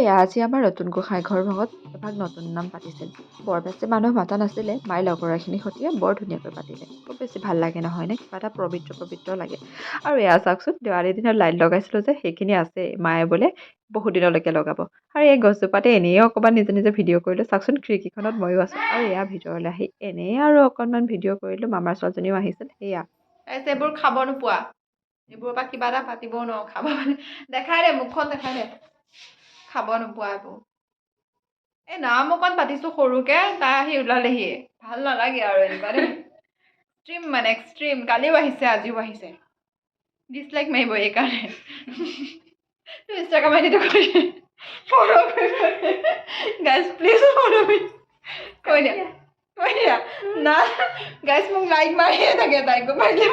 এয়া আজি আমাৰ নতুন গোঁসাই ঘৰ ভাগত এভাগ নতুন নাম পাতিছিল। বৰ বেছি মানুহ মাতা নাছিলে, মায়ে লগৰখিনিৰ সৈতে বৰ ধুনীয়াকৈ পাতিলে। খুব বেছি ভাল লাগে নহয়নে? কিবা এটা পবিত্ৰ পবিত্ৰ লাগে। আৰু এয়া চাওকচোন, দেৱালীৰ দিনত লাইট লগাইছিলোঁ যে সেইখিনি আছে, মায়ে বোলে বহুত দিনলৈকে লগাব। আৰু এই গছজোপাতে এনেই অকণমান নিজে নিজে ভিডিঅ' কৰিলোঁ। চাওকচোন খিৰিকীখনত ময়ো আছোঁ। আৰু এয়া ভিতৰলৈ আহি এনেই আৰু অকণমান ভিডিঅ' কৰিলোঁ। মামাৰ ছোৱালীজনীও আহিছিল। সেয়া এইবোৰ খাব নোপোৱা, এইবোৰৰ পৰা কিবা এটা পাতিবও নোৱাৰো। খাব দেখাই দে, মুখখন দেখাই দে। খাব নোপোৱা এইবোৰ। এই নাম অকণ পাতিছোঁ সৰুকে, তাই আহি ওলালেহি। ভাল নালাগে আৰু এনেকুৱা দেই। এক্সট্ৰিম মানে এক্সট্ৰিম। কালিও আহিছে, আজিও আহিছে। ডিছলাইক মাৰিব এইকাৰণে। ইনষ্টাগ্ৰাম আইডিটো কৈ দে। ফ'ল' কৰিব গাইজ প্লিজ ফ'ল' মি। কৈ দিয়া না গাইজ মোক লাইক মাৰিয়ে থাকে তাই, গম পাইছে?